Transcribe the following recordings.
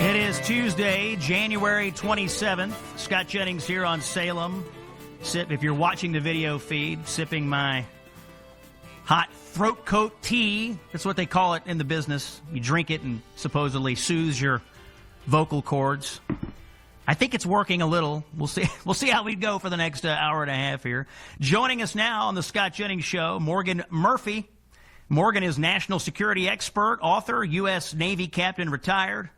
It is Tuesday, January 27th. Scott Jennings here on Salem. If you're watching the video feed, sipping my hot throat coat tea. That's what they call it in the business. You drink it and supposedly soothes your vocal cords. I think it's working a little. We'll see. We'll see how we go for the next hour and a half here. Joining us now on the Scott Jennings Show, Morgan Murphy. Morgan is national security expert, author, U.S. Navy captain retired,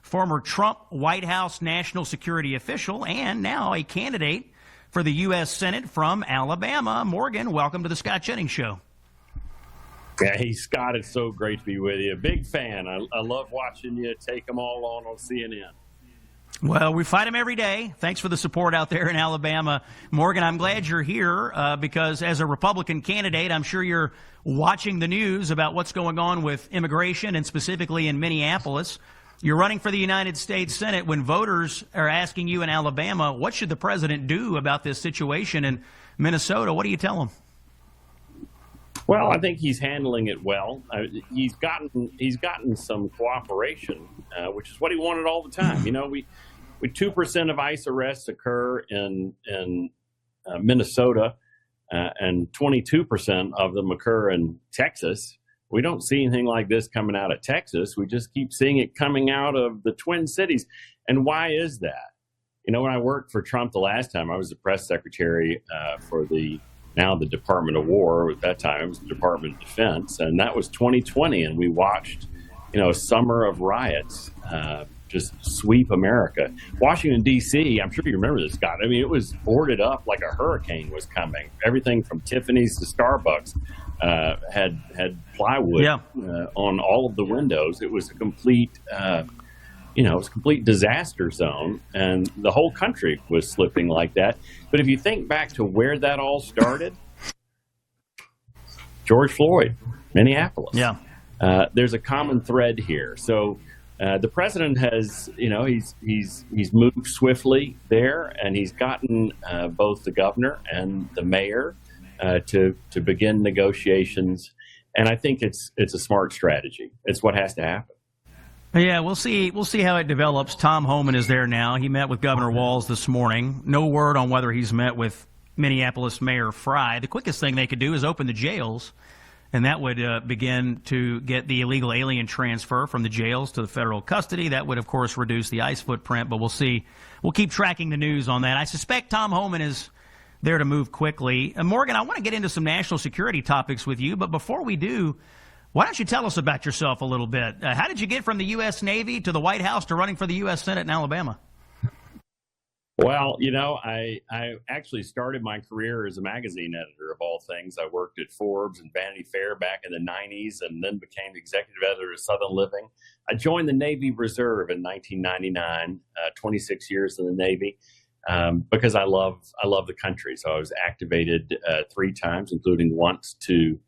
former Trump White House national security official, and now a candidate for the U.S. Senate from Alabama. Morgan, welcome to the Scott Jennings Show. Yeah, hey, Scott, it's so great to be with you. Big fan. I love watching you take them all on CNN. Well, we fight them every day. Thanks for the support out there in Alabama. Morgan, I'm glad you're here because as a Republican candidate, I'm sure you're watching the news about what's going on with immigration and specifically in Minneapolis. You're running for the United States Senate. When voters are asking you in Alabama, what should the president do about this situation in Minnesota? What do you tell them? Well, I think he's handling it well. He's gotten some cooperation, which is what he wanted all the time. You know, we 2% of ICE arrests occur in Minnesota, and 22% of them occur in Texas. We don't see anything like this coming out of Texas. We just keep seeing it coming out of the Twin Cities. And why is that? You know, when I worked for Trump the last time, I was the press secretary for the Department of War. At that time, it was the Department of Defense. And that was 2020. And we watched, a summer of riots just sweep America. Washington, D.C., I'm sure you remember this, Scott. I mean, it was boarded up like a hurricane was coming. Everything from Tiffany's to Starbucks had plywood on all of the windows. It was a complete, complete disaster zone, and the whole country was slipping like that. But if you think back to where that all started, George Floyd, Minneapolis. Yeah, there's a common thread here. So the president has, he's moved swiftly there, and he's gotten both the governor and the mayor to begin negotiations, and I think it's a smart strategy. It's what has to happen. Yeah, we'll see how it develops. Tom Homan is there now. He met with Governor Walz this morning. No word on whether he's met with Minneapolis Mayor Fry. The quickest thing they could do is open the jails, and that would begin to get the illegal alien transfer from the jails to the federal custody. That would, of course, reduce the ICE footprint, but we'll see. We'll keep tracking the news on that. I suspect Tom Homan is there to move quickly. Morgan, I want to get into some national security topics with you, but before we do, why don't you tell us about yourself a little bit? How did you get from the U.S. Navy to the White House to running for the U.S. Senate in Alabama? Well, I actually started my career as a magazine editor of all things. I worked at Forbes and Vanity Fair back in the 90s and then became executive editor of Southern Living. I joined the Navy Reserve in 1999, 26 years in the Navy. Because I love the country. So I was activated 3 times, including once to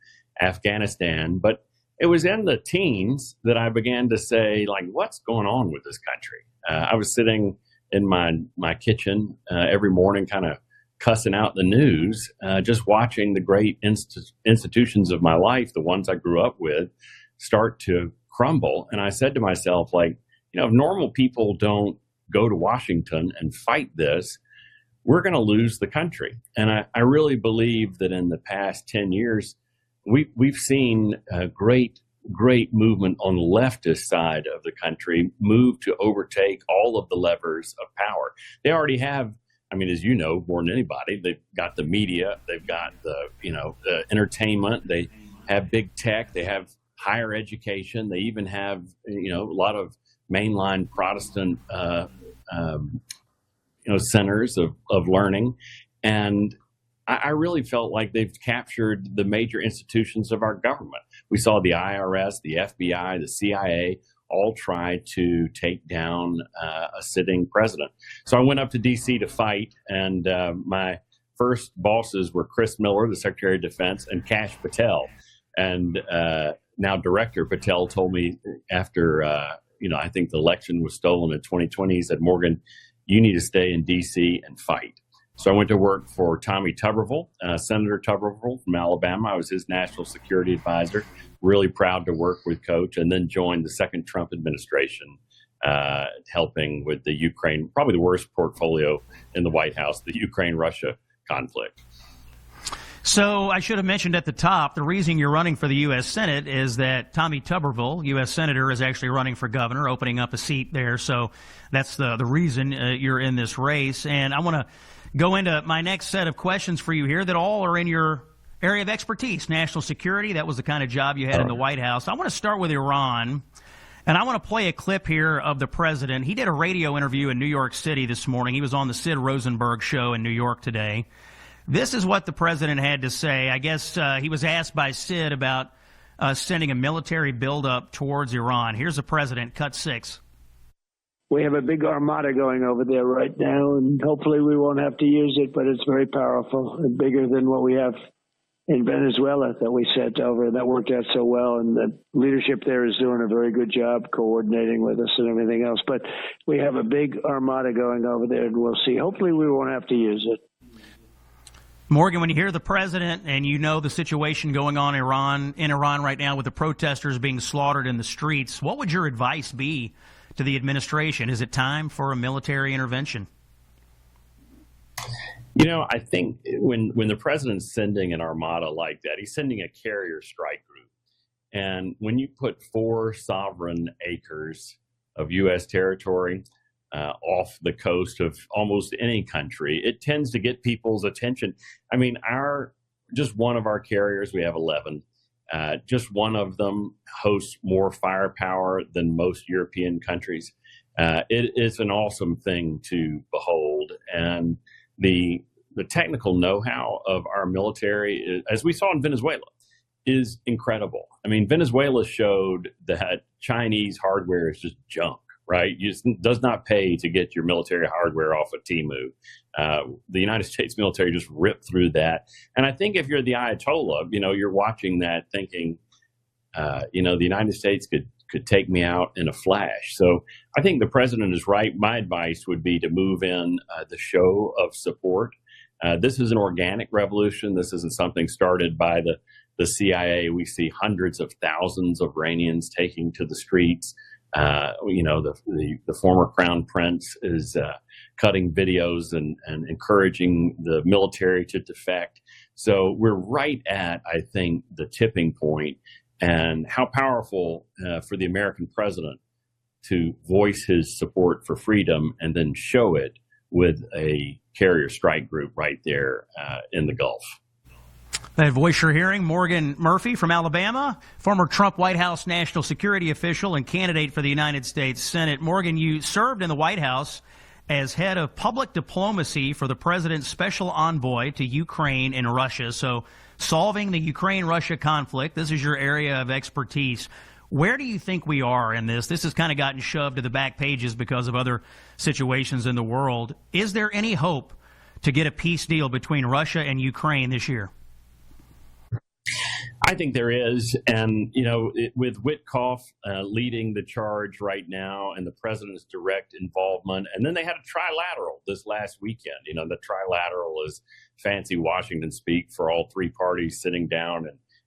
Afghanistan. But it was in the teens that I began to say, like, what's going on with this country? I was sitting in my kitchen every morning kind of cussing out the news, just watching the great institutions of my life, the ones I grew up with, start to crumble. And I said to myself, like, if normal people don't go to Washington and fight this, we're going to lose the country. And I really believe that in the past 10 years, we've seen a great movement on the leftist side of the country move to overtake all of the levers of power. They already have, I mean, as you know, more than anybody, they've got the media, they've got the entertainment, they have big tech, they have higher education, they even have, a lot of mainline Protestant centers of learning. And I really felt like they've captured the major institutions of our government. We saw the IRS, the FBI, the CIA all try to take down a sitting president. So I went up to D.C. to fight, and my first bosses were Chris Miller, the Secretary of Defense, and Kash Patel. And now Director Patel told me after, I think the election was stolen in 2020, he said, Morgan, you need to stay in D.C. and fight. So I went to work for Tommy Tuberville, Senator Tuberville from Alabama. I was his national security advisor. Really proud to work with Coach, and then joined the second Trump administration helping with the Ukraine, probably the worst portfolio in the White House, the Ukraine-Russia conflict. So I should have mentioned at the top, the reason you're running for the U.S. Senate is that Tommy Tuberville, U.S. Senator, is actually running for governor, opening up a seat there. So that's the reason you're in this race. And I want to go into my next set of questions for you here that all are in your area of expertise, national security. That was the kind of job you had in the White House. I want to start with Iran. And I want to play a clip here of the president. He did a radio interview in New York City this morning. He was on the Sid Rosenberg show in New York today. This is what the president had to say. I guess he was asked by Sid about sending a military buildup towards Iran. Here's the president, cut 6. We have a big armada going over there right now, and hopefully we won't have to use it, but it's very powerful and bigger than what we have in Venezuela that we sent over. That worked out so well, and the leadership there is doing a very good job coordinating with us and everything else. But we have a big armada going over there, and we'll see. Hopefully we won't have to use it. Morgan, when you hear the president and you know the situation going on in Iran right now with the protesters being slaughtered in the streets, what would your advice be to the administration? Is it time for a military intervention? You know, I think when the president's sending an armada like that, he's sending a carrier strike group. And when you put 4 sovereign acres of U.S. territory off the coast of almost any country, it tends to get people's attention. I mean, just one of our carriers, we have 11, just one of them hosts more firepower than most European countries. It is an awesome thing to behold. And the technical know-how of our military, as we saw in Venezuela, is incredible. I mean, Venezuela showed that Chinese hardware is just junk. Right? It does not pay to get your military hardware off of Temu. The United States military just ripped through that. And I think if you're the Ayatollah, you're watching that thinking, the United States could take me out in a flash. So I think the president is right. My advice would be to move in the show of support. This is an organic revolution. This isn't something started by the CIA. We see hundreds of thousands of Iranians taking to the streets. The former crown prince is cutting videos and encouraging the military to defect. So we're right at, I think, the tipping point, and how powerful for the American president to voice his support for freedom and then show it with a carrier strike group right there in the Gulf. That voice you're hearing, Morgan Murphy from Alabama, former Trump White House national security official and candidate for the United States Senate. Morgan, you served in the White House as head of public diplomacy for the president's special envoy to Ukraine and Russia. So solving the Ukraine-Russia conflict, this is your area of expertise. Where do you think we are in this? This has kind of gotten shoved to the back pages because of other situations in the world. Is there any hope to get a peace deal between Russia and Ukraine this year? I think there is. And, with Witkoff leading the charge right now and the president's direct involvement, and then they had a trilateral this last weekend. The trilateral is fancy Washington speak for all 3 parties sitting down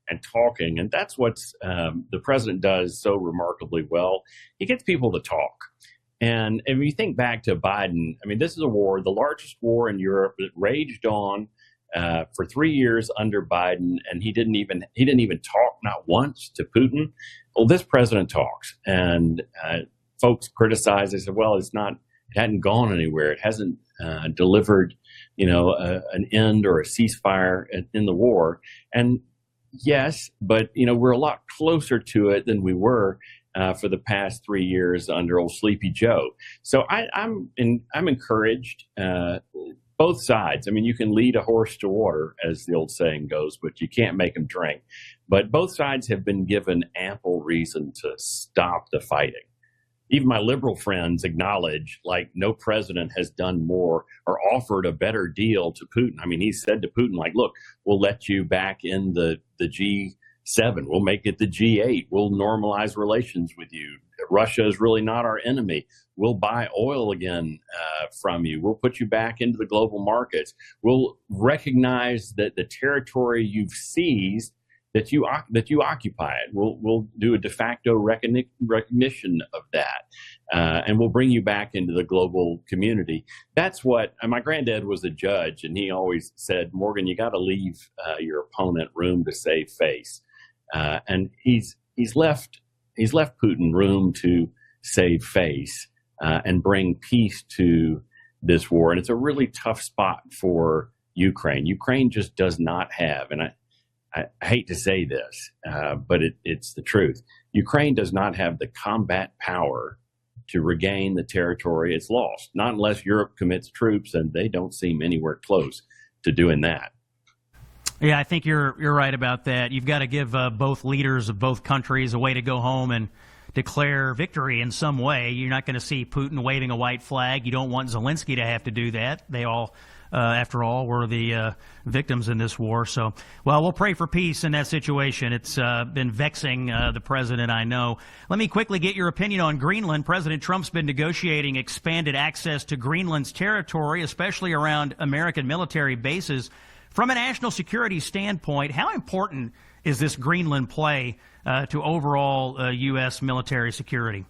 and talking. And that's what the president does so remarkably well. He gets people to talk. And when you think back to Biden, I mean, this is a war, the largest war in Europe that raged on for 3 years under Biden, and he didn't even talk, not once, to Putin. Well, this president talks, and folks criticize. They said, "Well, it hadn't gone anywhere. It hasn't delivered, an end or a ceasefire in the war." And yes, but we're a lot closer to it than we were for the past 3 years under old Sleepy Joe. So I'm encouraged. Both sides. I mean, you can lead a horse to water, as the old saying goes, but you can't make him drink. But both sides have been given ample reason to stop the fighting. Even my liberal friends acknowledge, like, no president has done more or offered a better deal to Putin. I mean, he said to Putin, like, look, we'll let you back in the G7. We'll make it the G8. We'll normalize relations with you. Russia is really not our enemy. We'll buy oil again from you. We'll put you back into the global markets. We'll recognize that the territory you've seized, that you occupy it. We'll do a de facto recognition of that. and we'll bring you back into the global community. That's what my granddad was a judge, and he always said, Morgan, you got to leave your opponent room to save face. And he's left Putin room to save face and bring peace to this war. And it's a really tough spot for Ukraine. Ukraine just does not have, and I hate to say this, but it's the truth. Ukraine does not have the combat power to regain the territory it's lost, not unless Europe commits troops, and they don't seem anywhere close to doing that. Yeah, I think you're right about that. You've got to give both leaders of both countries a way to go home and declare victory in some way. You're not going to see Putin waving a white flag. You don't want Zelensky to have to do that. They all, after all, were the victims in this war. So, well, we'll pray for peace in that situation. It's been vexing the president, I know. Let me quickly get your opinion on Greenland. President Trump's been negotiating expanded access to Greenland's territory, especially around American military bases. From a national security standpoint, how important is this Greenland play to overall U.S. military security?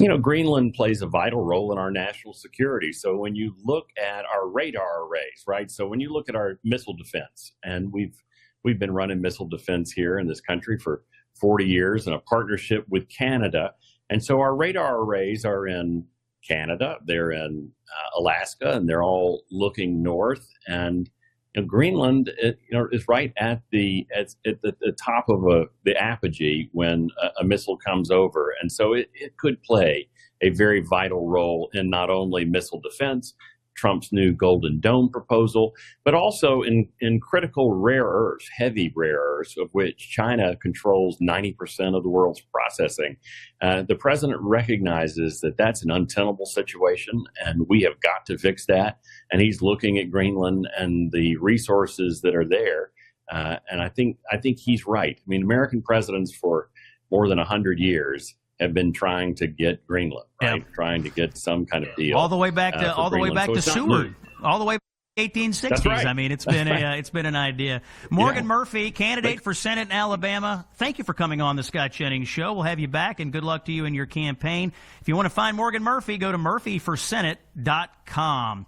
You know, Greenland plays a vital role in our national security. So when you look at our radar arrays, right? So when you look at our missile defense, and we've been running missile defense here in this country for 40 years in a partnership with Canada. And so our radar arrays are in Canada, they're in Alaska, and they're all looking north. And Greenland, is right at the top of the apogee when a missile comes over, and so it could play a very vital role in not only missile defense, Trump's new Golden Dome proposal, but also in critical rare earths, heavy rare earths, of which China controls 90% of the world's processing. The president recognizes that that's an untenable situation, and we have got to fix that. And he's looking at Greenland and the resources that are there. And I think he's right. I mean, American presidents for more than 100 years have been trying to get Greenland, right? Yeah. Trying to get some kind of deal. All the way back to Seward. All the way back to the 1860s. That's right. I mean, it's been an idea. Morgan Murphy, candidate for Senate in Alabama. Thank you for coming on the Scott Jennings Show. We'll have you back, and good luck to you in your campaign. If you want to find Morgan Murphy, go to murphyforsenate.com.